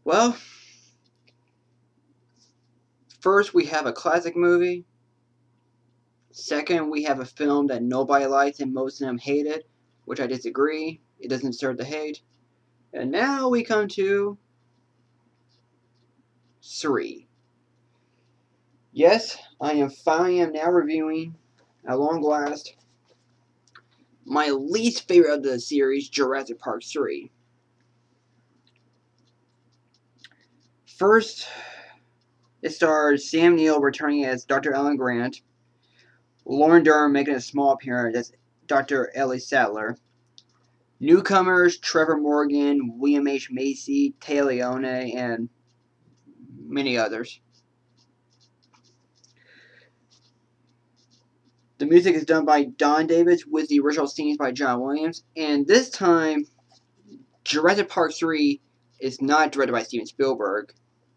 Well, first we have a classic movie. Second, we have a film that nobody likes and most of them hate it, which I disagree. It doesn't deserve the hate. And now we come to 3. Yes, I am now reviewing, at long last, my least favorite of the series, Jurassic Park 3. First, it stars Sam Neill returning as Dr. Alan Grant, Lauren Durham making a small appearance as Dr. Ellie Sattler, newcomers Trevor Morgan, William H. Macy, Téa Leoni, and many others. The music is done by Don Davis with the original scenes by John Williams, and this time, Jurassic Park 3 is not directed by Steven Spielberg.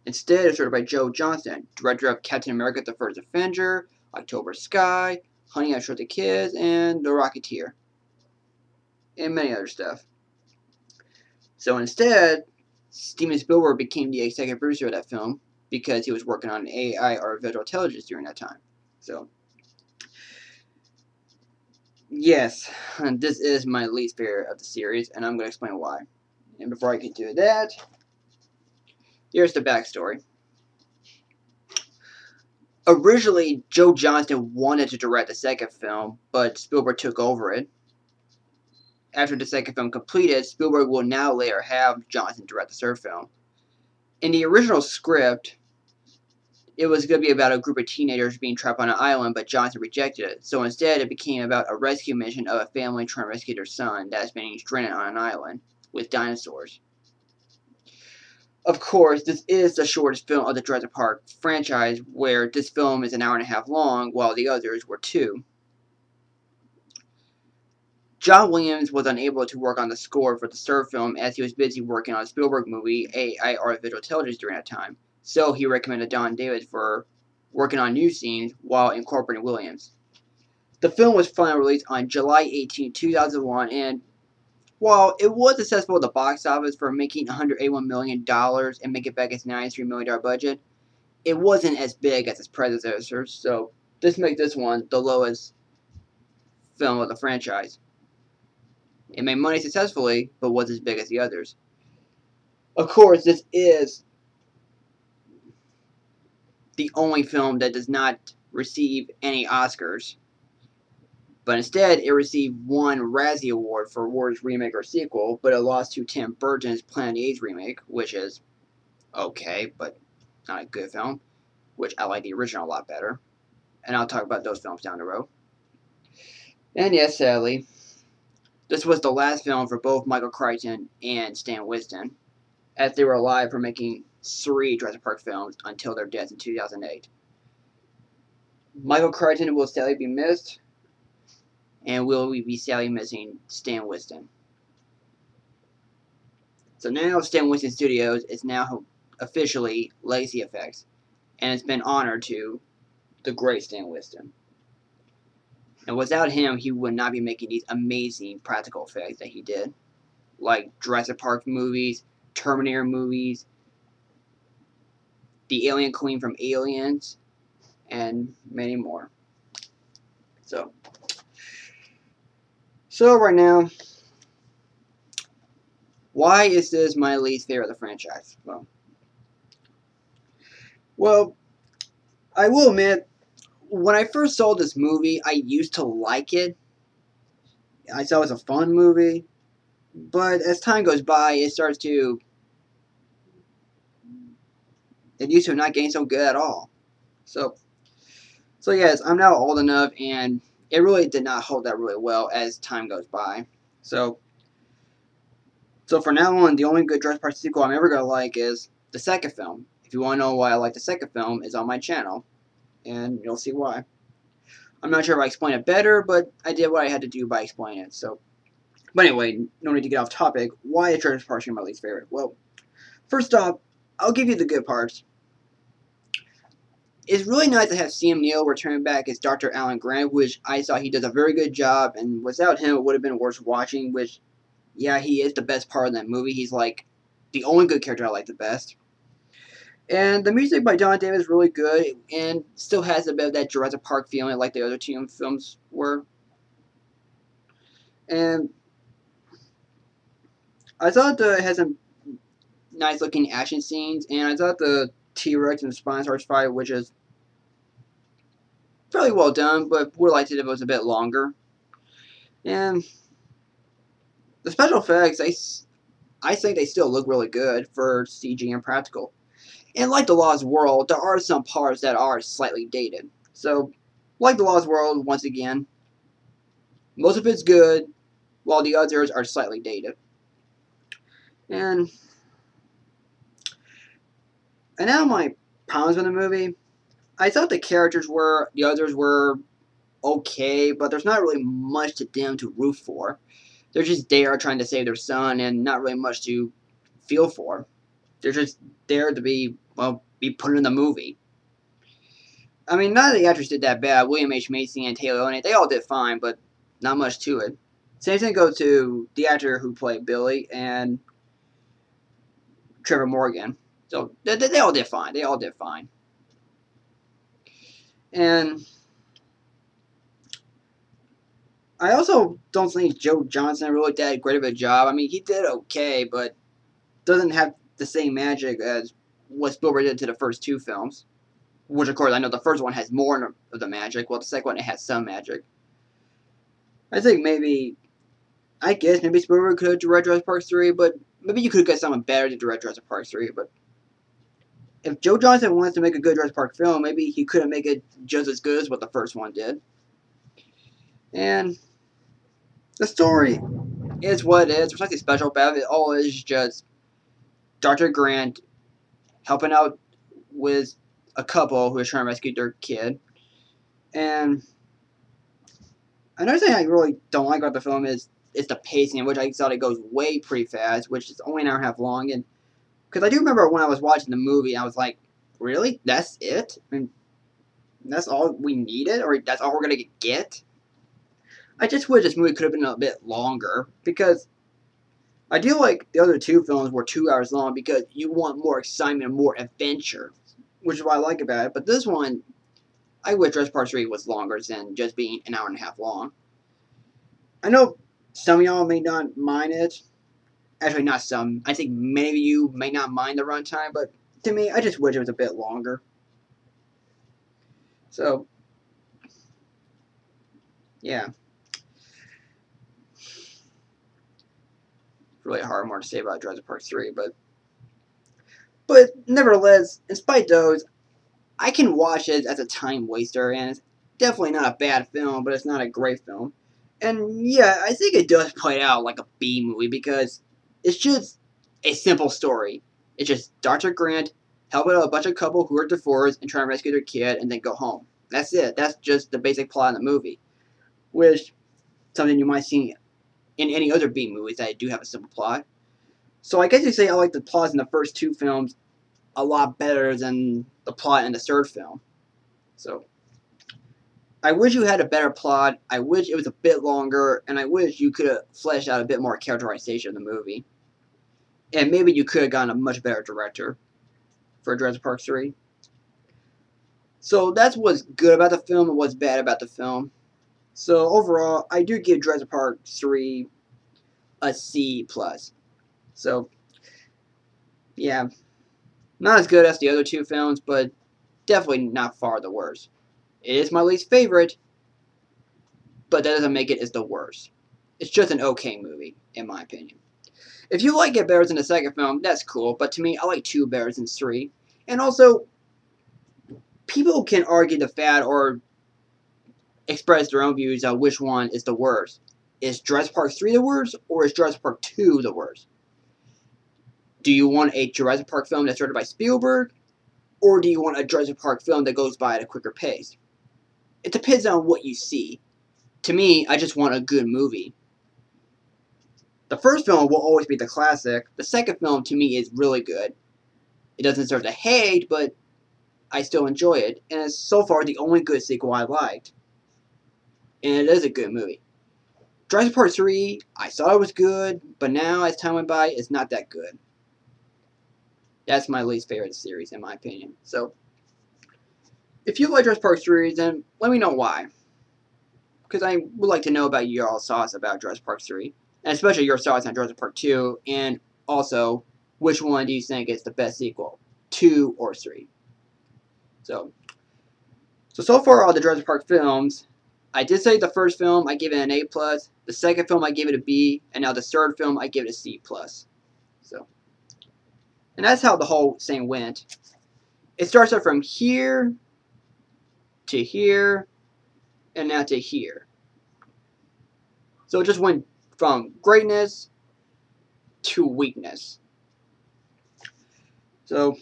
Instead, it's directed by Joe Johnston, director of Captain America: The First Avenger, October Sky, Honey, I Shrunk the Kids, and The Rocketeer, and many other stuff. So instead, Steven Spielberg became the executive producer of that film because he was working on AI, artificial intelligence, during that time. So, yes, this is my least favorite of the series, and I'm going to explain why. And before I get to that, here's the backstory. Originally, Joe Johnston wanted to direct the second film, but Spielberg took over it. After the second film completed, Spielberg will now later have Johnston direct the third film. In the original script, it was going to be about a group of teenagers being trapped on an island, but Johnston rejected it. So instead, it became about a rescue mission of a family trying to rescue their son that has been stranded on an island with dinosaurs. Of course, this is the shortest film of the Jurassic Park franchise, where this film is an hour and a half long, while the others were 2. John Williams was unable to work on the score for the third film as he was busy working on a Spielberg movie, AI, artificial intelligence, during that time. So he recommended Don Davis for working on new scenes while incorporating Williams. The film was finally released on July 18, 2001, and while it was successful at the box office for making $181 million and making back its $93 million budget, it wasn't as big as its predecessors, so this makes this one the lowest film of the franchise. It made money successfully, but wasn't as big as the others. Of course, this is the only film that does not receive any Oscars, but instead it received 1 Razzie Award for Worst Remake or Sequel, but it lost to Tim Burton's Planet of the Apes remake, which is okay, but not a good film, which I like the original a lot better, and I'll talk about those films down the road. And yes, sadly, this was the last film for both Michael Crichton and Stan Winston, as they were alive for making 3 Jurassic Park films until their deaths in 2008. Michael Crichton will sadly be missed, and will be sadly missing Stan Winston. So now Stan Winston Studios is now officially Legacy Effects, and it's been honored to the great Stan Winston. And without him, he would not be making these amazing practical effects that he did, like Jurassic Park movies, Terminator movies, the Alien Queen from Aliens, and many more. So right now, why is this my least favorite of the franchise? Well, I will admit, when I first saw this movie, I used to like it. I thought it was a fun movie, but as time goes by, it used to not getting so good at all. So yes, I'm now old enough, and it really did not hold that really well as time goes by. So from now on, the only good Jurassic Park sequel I'm ever going to like is the second film. If you want to know why I like the second film, it's on my channel, and you'll see why. I'm not sure if I explained it better, but I did what I had to do by explaining it. But anyway, no need to get off topic. Why is Jurassic Park my least favorite? Well, first off, I'll give you the good parts. It's really nice to have Sam Neill return back as Dr. Alan Grant, which I thought he does a very good job, and without him, it would have been worth watching, which, yeah, he is the best part of that movie. He's like the only good character I like the best. And the music by John Davis is really good and still has a bit of that Jurassic Park feeling like the other two films were. And I thought it had some nice looking action scenes, and I thought the T-Rex and the Spinosaurus fight, which is fairly well done, but would have liked it if it was a bit longer. And the special effects, I think they still look really good for CG and practical. And like The Lost World, there are some parts that are slightly dated. So, like The Lost World, once again, most of it's good, while the others are slightly dated. And now my problems with the movie. I thought the others were okay, but there's not really much to them to root for. They're just there trying to save their son and not really much to feel for. They're just there to be put in the movie. I mean, none of the actors did that bad. William H. Macy and Taylor Lautner, they all did fine, but not much to it. Same thing goes to the actor who played Billy and Trevor Morgan. So they all did fine. They all did fine. And I also don't think Joe Johnson really did great of a job. I mean, he did okay, but doesn't have the same magic as what Spielberg did to the first two films. Which, of course, I know the first one has more of the magic, while the second one, it has some magic. I think maybe Spielberg could have directed Jurassic Park 3, but maybe you could get someone better to direct Jurassic Park 3, but if Joe Johnson wants to make a good Jurassic Park film, maybe he couldn't make it just as good as what the first one did. And the story is what it is. There's nothing special about it. All is just Dr. Grant helping out with a couple who is trying to rescue their kid. And another thing I really don't like about the film is the pacing, in which I thought it goes way pretty fast, which is only an hour and a half long. And because I do remember when I was watching the movie, I was like, really? That's it? I mean, that's all we needed? Or that's all we're going to get? I just wish this movie could have been a bit longer, because I feel like the other two films were 2 hours long because you want more excitement and more adventure, which is what I like about it. But this one, I wish Jurassic Park 3 was longer than just being an hour and a half long. I know some of y'all may not mind it. Actually, not some. I think many of you may not mind the runtime, but to me, I just wish it was a bit longer. So, yeah. Really hard more to say about Jurassic Park 3, but nevertheless, in spite of those, I can watch it as a time waster, and it's definitely not a bad film, but it's not a great film. And yeah, I think it does play out like a B movie, because it's just a simple story. It's just Dr. Grant helping out a bunch of couple who are divorced and trying to rescue their kid and then go home. That's it. That's just the basic plot of the movie. Which, something you might see in any other B movies that do have a simple plot. So I guess you say I like the plots in the first two films a lot better than the plot in the third film. So I wish you had a better plot, I wish it was a bit longer, and I wish you could have fleshed out a bit more characterization of the movie. And maybe you could have gotten a much better director for Jurassic Park 3. So that's what's good about the film and what's bad about the film. So overall, I do give Jurassic Park 3 a C+. So, yeah, not as good as the other two films, but definitely not far the worst. It is my least favorite, but that doesn't make it as the worst. It's just an okay movie, in my opinion. If you like it better than the second film, that's cool, but to me, I like 2 better than 3. And also, people can argue the fact or express their own views on which one is the worst. Is Jurassic Park 3 the worst, or is Jurassic Park 2 the worst? Do you want a Jurassic Park film that's directed by Spielberg, or do you want a Jurassic Park film that goes by at a quicker pace? It depends on what you see. To me, I just want a good movie. The first film will always be the classic. The second film, to me, is really good. It doesn't deserve to hate, but I still enjoy it, and it's so far the only good sequel I liked. And it is a good movie. Jurassic Park 3, I thought it was good, but now, as time went by, it's not that good. That's my least favorite series, in my opinion. So, if you like Jurassic Park series, then let me know why. Because I would like to know about your all thoughts about Jurassic Park 3. And especially your thoughts on Jurassic Park 2. And also, which one do you think is the best sequel? 2 or 3? So far, all the Jurassic Park films, I did say the first film, I give it an A+. The second film, I give it a B. And now the third film, I give it a C+. So, and that's how the whole thing went. It starts out from here to here and now to here. So it just went from greatness to weakness. So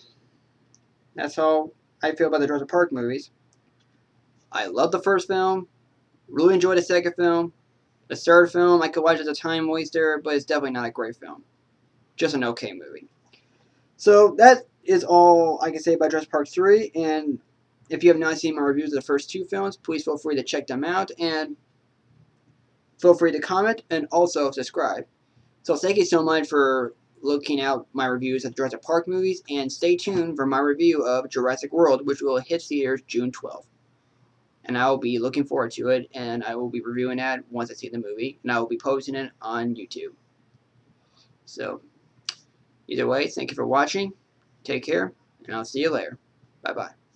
that's how I feel about the Jurassic Park movies. I love the first film. Really enjoyed the second film. The third film I could watch as a time waster, but it's definitely not a great film. Just an okay movie. So that is all I can say about Jurassic Park 3. And if you have not seen my reviews of the first 2 films, please feel free to check them out. And feel free to comment and also subscribe. So thank you so much for looking out my reviews of Jurassic Park movies, and stay tuned for my review of Jurassic World, which will hit theaters June 12th. And I will be looking forward to it, and I will be reviewing that once I see the movie, and I will be posting it on YouTube. So, either way, thank you for watching, take care, and I'll see you later. Bye-bye.